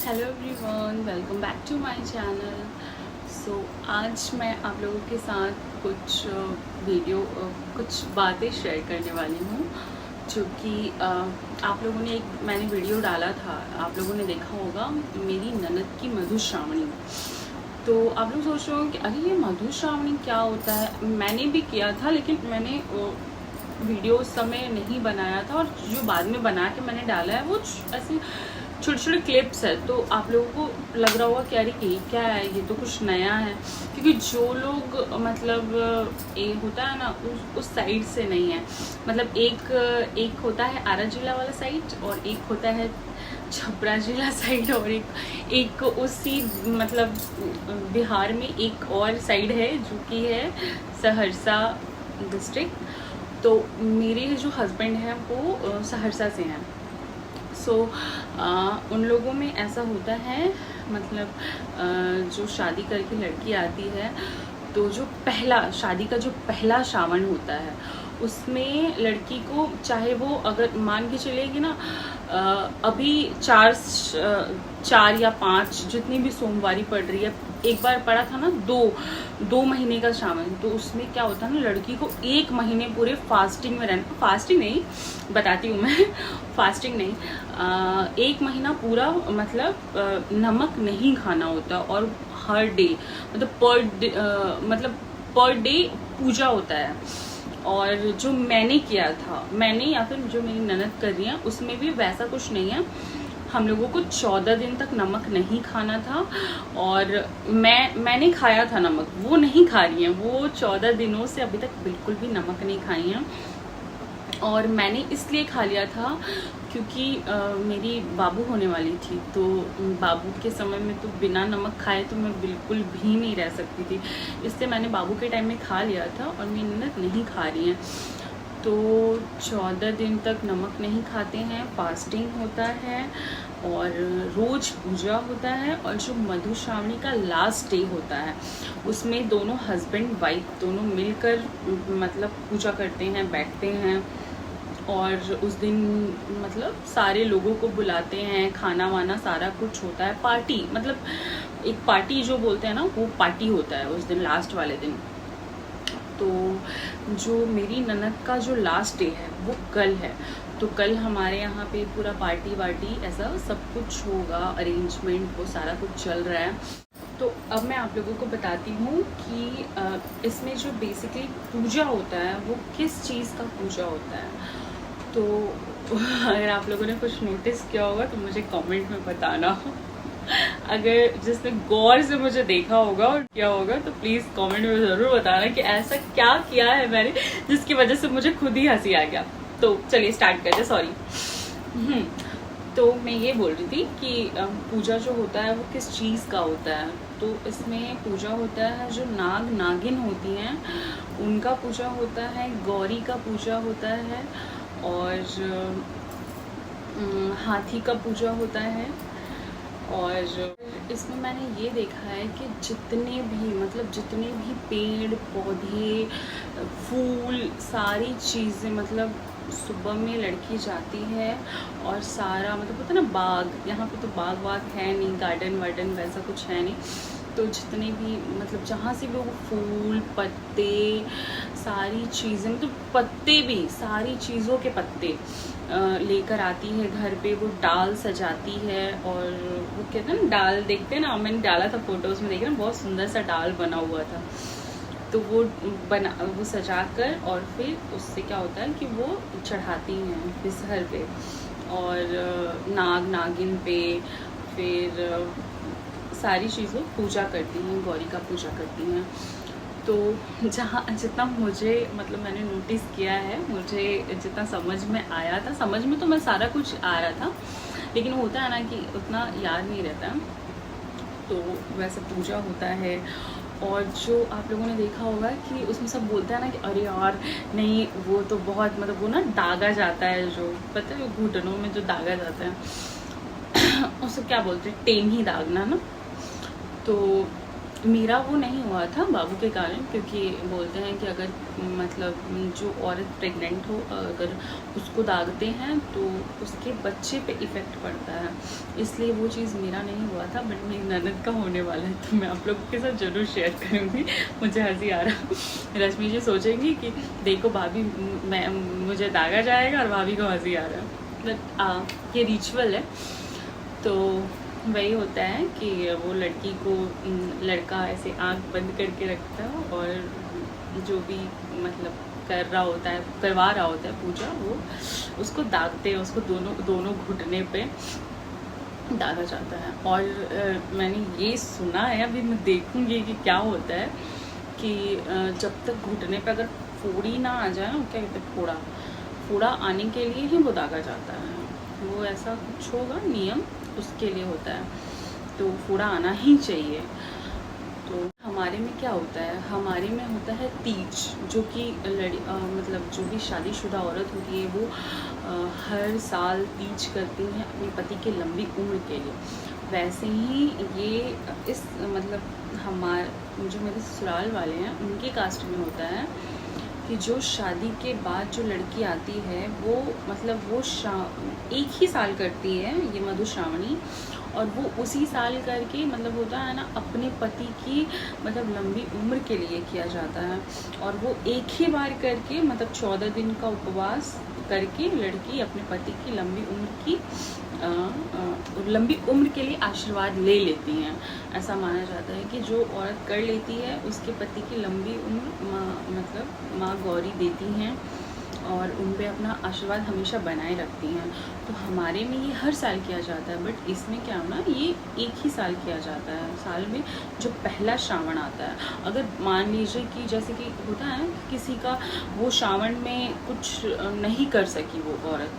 Hello everyone, welcome back to my channel. आज मैं आप लोगों के साथ कुछ बातें शेयर करने वाली हूँ जो कि आप लोगों ने मैंने वीडियो डाला था, आप लोगों ने देखा होगा, मेरी ननद की मधुश्रावणी। तो आप लोग सोच रहे हो कि अरे ये मधुश्रावणी क्या होता है। मैंने भी किया था, लेकिन मैंने वीडियो उस समय नहीं बनाया था, और जो बाद में बना के मैंने डाला है वो ऐसे छोटे छोटे क्लिप्स है। तो आप लोगों को लग रहा होगा कि अरे ये क्या है, ये तो कुछ नया है। क्योंकि जो लोग मतलब ये होता है ना उस साइड से नहीं है, मतलब एक होता है आरा जिला वाला साइड, और एक होता है छपरा जिला साइड, और एक उसी मतलब बिहार में एक और साइड है जो कि है सहरसा डिस्ट्रिक्ट। तो मेरे जो हस्बैंड हैं वो सहरसा से हैं। उन लोगों में ऐसा होता है, मतलब जो शादी करके लड़की आती है तो जो शादी का जो पहला श्रावण होता है उसमें लड़की को, चाहे वो अगर मान के चलेगी ना, अभी चार या 5 जितनी भी सोमवारी पड़ रही है, एक बार पड़ा था ना दो महीने का श्रावण, तो उसमें क्या होता है ना, लड़की को 1 महीने पूरे फास्टिंग में रहना। फास्टिंग नहीं, बताती हूँ मैं फास्टिंग नहीं, 1 महीना पूरा मतलब नमक नहीं खाना होता, और हर डे मतलब पर डे पूजा होता है। और जो मैंने किया था, मैंने या फिर जो मेरी ननद कर रही है, उसमें भी वैसा कुछ नहीं है। हम लोगों को 14 दिन तक नमक नहीं खाना था, और मैंने खाया था नमक, वो नहीं खा रही हैं, वो 14 दिनों से अभी तक बिल्कुल भी नमक नहीं खाई हैं। और मैंने इसलिए खा लिया था क्योंकि मेरी बाबू होने वाली थी, तो बाबू के समय में तो बिना नमक खाए तो मैं बिल्कुल भी नहीं रह सकती थी, इसलिए मैंने बाबू के टाइम में खा लिया था, और मेरी ननद नहीं खा रही हैं। तो 14 दिन तक नमक नहीं खाते हैं, फास्टिंग होता है, और रोज़ पूजा होता है, और जो मधुश्रावणी का लास्ट डे होता है उसमें दोनों हस्बैंड वाइफ दोनों मिलकर मतलब पूजा करते हैं, बैठते हैं, और उस दिन मतलब सारे लोगों को बुलाते हैं, खाना वाना सारा कुछ होता है, पार्टी, मतलब एक पार्टी जो बोलते हैं ना, वो पार्टी होता है उस दिन, लास्ट वाले दिन। तो जो मेरी ननद का जो लास्ट डे है वो कल है, तो कल हमारे यहाँ पे पूरा पार्टी वार्टी ऐसा सब कुछ होगा, अरेंजमेंट वो सारा कुछ चल रहा है। तो अब मैं आप लोगों को बताती हूँ कि इसमें जो बेसिकली पूजा होता है वो किस चीज़ का पूजा होता है। तो अगर आप लोगों ने कुछ नोटिस किया होगा तो मुझे कमेंट में बताना। अगर जिसने गौर से मुझे देखा होगा और किया होगा तो प्लीज़ कमेंट में ज़रूर बताना कि ऐसा क्या किया है मैंने जिसकी वजह से मुझे खुद ही हंसी आ गया। तो चलिए स्टार्ट करते, सॉरी। तो मैं ये बोल रही थी कि पूजा जो होता है वो किस चीज़ का होता है। तो इसमें पूजा होता है, जो नाग नागिन होती हैं उनका पूजा होता है, गौरी का पूजा होता है, और हाथी का पूजा होता है। और इसमें मैंने ये देखा है कि जितने भी पेड़ पौधे फूल सारी चीज़ें, मतलब सुबह में लड़की जाती है और सारा, मतलब होता है ना बाग, यहाँ पे तो बाग वाग है नहीं, गार्डन वार्डन वैसा कुछ है नहीं, तो जितने भी मतलब जहाँ से भी वो फूल पत्ते सारी चीज़ें, मतलब पत्ते भी, सारी चीज़ों के पत्ते लेकर आती है घर पे, वो डाल सजाती है। और वो कहते हैं ना डाल, देखते हैं ना, मैंने डाला था फोटोज़ में, देखे ना बहुत सुंदर सा डाल बना हुआ था, तो वो सजा कर, और फिर उससे क्या होता है कि वो चढ़ाती हैं बिसहर पे, और नाग नागिन पे, फिर सारी चीज़ों पूजा करती हैं, गौरी का पूजा करती हैं। तो जितना मुझे मतलब मैंने नोटिस किया है, मुझे जितना समझ में आया था, समझ में तो मैं सारा कुछ आ रहा था, लेकिन होता है ना कि उतना याद नहीं रहता, तो वैसे पूजा होता है। और जो आप लोगों ने देखा होगा कि उसमें सब बोलते हैं ना कि अरे यार नहीं, वो तो बहुत, मतलब वो ना दागा जाता है, जो पता है वो घुटनों में जो दागा जाता है उसको क्या बोलते हैं, टेढ़ी दागना ना। तो मेरा वो नहीं हुआ था बाबू के कारण, क्योंकि बोलते हैं कि अगर मतलब जो औरत प्रेग्नेंट हो अगर उसको दागते हैं तो उसके बच्चे पे इफ़ेक्ट पड़ता है, इसलिए वो चीज़ मेरा नहीं हुआ था। बट मेरी ननद का होने वाला है, तो मैं आप लोगों के साथ ज़रूर शेयर करूँगी। मुझे हंसी आ रहा, रश्मि जी सोचेंगी कि देखो भाभी मैं मुझे दागा जाएगा और भाभी को हंसी आ रहा है। बट ये रिचुअल है, तो वही होता है कि वो लड़की को लड़का ऐसे आंख बंद करके रखता है और जो भी मतलब कर रहा होता है, करवा रहा होता है पूजा, वो उसको दागते हैं, उसको दोनों घुटने पे दागा जाता है। और मैंने ये सुना है, अभी मैं देखूंगी कि क्या होता है कि जब तक घुटने पे अगर फोड़ी ना आ जाए ना, क्या कहते हैं, फोड़ा आने के लिए ही वो दागा जाता है। वो ऐसा कुछ होगा नियम, उसके लिए होता है, तो फोड़ा आना ही चाहिए। तो हमारे में क्या होता है, हमारे में होता है तीज, जो कि मतलब जो भी शादीशुदा औरत होती है वो हर साल तीज करती हैं अपने पति की लंबी उम्र के लिए। वैसे ही ये इस मतलब जो मेरे ससुराल वाले हैं उनके कास्ट में होता है कि जो शादी के बाद जो लड़की आती है वो मतलब वो एक ही साल करती है ये मधुश्रावणी, और वो उसी साल करके मतलब होता है ना अपने पति की मतलब लंबी उम्र के लिए किया जाता है। और वो एक ही बार करके मतलब 14 दिन का उपवास करके लड़की अपने पति की लंबी उम्र के लिए आशीर्वाद ले लेती हैं। ऐसा माना जाता है कि जो औरत कर लेती है उसके पति की लंबी उम्र मतलब माँ गौरी देती हैं और उन पे अपना आशीर्वाद हमेशा बनाए रखती हैं। तो हमारे में ये हर साल किया जाता है, बट इसमें क्या होना, ये एक ही साल किया जाता है। साल में जो पहला श्रावण आता है, अगर मान लीजिए कि जैसे कि होता है किसी का वो श्रावण में कुछ नहीं कर सकी वो औरत,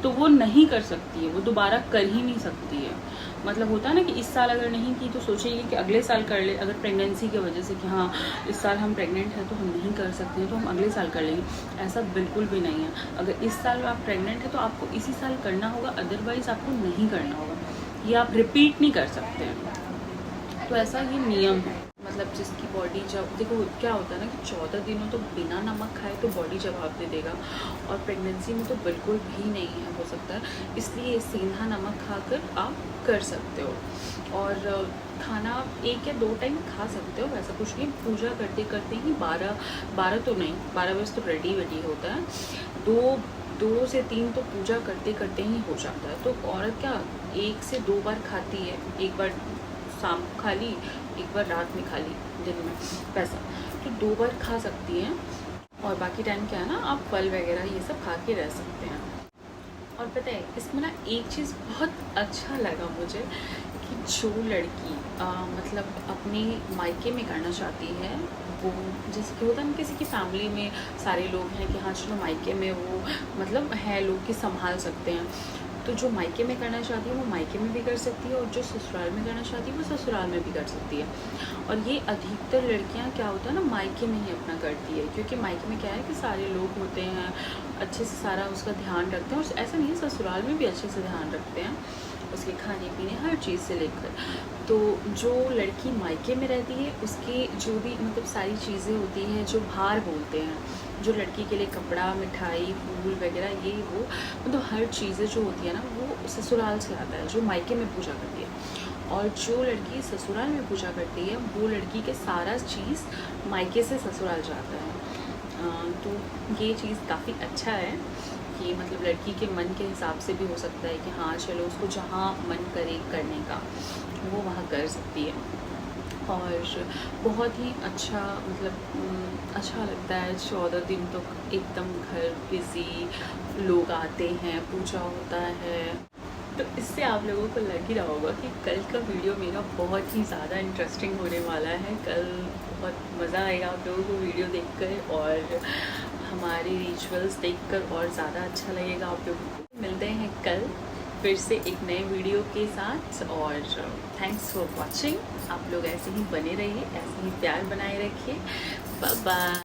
तो वो नहीं कर सकती है, वो दोबारा कर ही नहीं सकती है। मतलब होता है ना कि इस साल अगर नहीं की तो सोचेगी कि अगले साल कर ले, अगर प्रेगनेंसी की वजह से कि हाँ इस साल हम प्रेग्नेंट हैं तो हम नहीं कर सकते हैं तो हम अगले साल कर लेंगे, ऐसा बिल्कुल भी नहीं है। अगर इस साल आप प्रेग्नेंट हैं तो आपको इसी साल करना होगा, अदरवाइज़ आपको नहीं करना होगा, ये आप रिपीट नहीं कर सकते हैं। तो ऐसा ये नियम है। मतलब जिसकी बॉडी जब देखो क्या होता है ना कि 14 दिनों तो बिना नमक खाए तो बॉडी जवाब दे देगा, और प्रेगनेंसी में तो बिल्कुल भी नहीं है हो सकता है, इसलिए सीधा नमक खाकर आप कर सकते हो। और खाना 1 या 2 टाइम खा सकते हो, वैसा कुछ नहीं। पूजा करते करते ही 12 तो नहीं, 12 बजे तो रेडी होता है, 2 से 3 तो पूजा करते करते ही हो जाता है। तो औरत क्या 1 से 2 बार खाती है, एक बार शाम को खा ली, एक बार रात में खा ली, दिन में, वैसा तो 2 बार खा सकती हैं। और बाकी टाइम क्या है ना, आप फल वगैरह ये सब खा के रह सकते हैं। और पता है इसमें ना एक चीज़ बहुत अच्छा लगा मुझे कि जो लड़की मतलब अपने मायके में करना चाहती है, वो जैसे कि होता है ना किसी की फैमिली में सारे लोग हैं कि हाँ चलो मायके में वो मतलब है लोग कि संभाल सकते हैं, तो जो मायके में करना चाहती है वो मायके में भी कर सकती है, और जो ससुराल में करना चाहती है वो ससुराल में भी कर सकती है। और ये अधिकतर लड़कियां क्या होता है ना मायके में ही अपना करती है, क्योंकि मायके में क्या है कि सारे लोग होते हैं, अच्छे से सारा उसका ध्यान रखते हैं, और ऐसा नहीं है ससुराल में भी अच्छे से ध्यान रखते हैं उसके खाने पीने हर चीज़ से लेकर। तो जो लड़की मायके में रहती है उसकी जो भी मतलब सारी चीज़ें होती हैं जो भार बोलते हैं, जो लड़की के लिए कपड़ा, मिठाई, फूल वगैरह ये वो मतलब हर चीज़ें जो होती है ना वो ससुराल से आता है, जो मायके में पूजा करती है। और जो लड़की ससुराल में पूजा करती है वो लड़की के सारा चीज़ मायके से ससुराल जाता है। तो ये चीज़ काफ़ी अच्छा है कि मतलब लड़की के मन के हिसाब से भी हो सकता है कि हाँ चलो उसको जहाँ मन करे करने का वो वहाँ कर सकती है। और बहुत ही अच्छा मतलब अच्छा लगता है 14 दिन तो एकदम घर बिजी, लोग आते हैं, पूजा होता है। तो इससे आप लोगों को लग ही रहा होगा कि कल का वीडियो मेरा बहुत ही ज़्यादा इंटरेस्टिंग होने वाला है। कल बहुत मज़ा आएगा आप लोगों को वीडियो देखकर, और हमारे रिचुअल्स देखकर और ज़्यादा अच्छा लगेगा आप लोगों को। मिलते हैं कल फिर से एक नए वीडियो के साथ, और थैंक्स फॉर वॉचिंग। आप लोग ऐसे ही बने रहिए, ऐसे ही प्यार बनाए रखिए। Bye bye.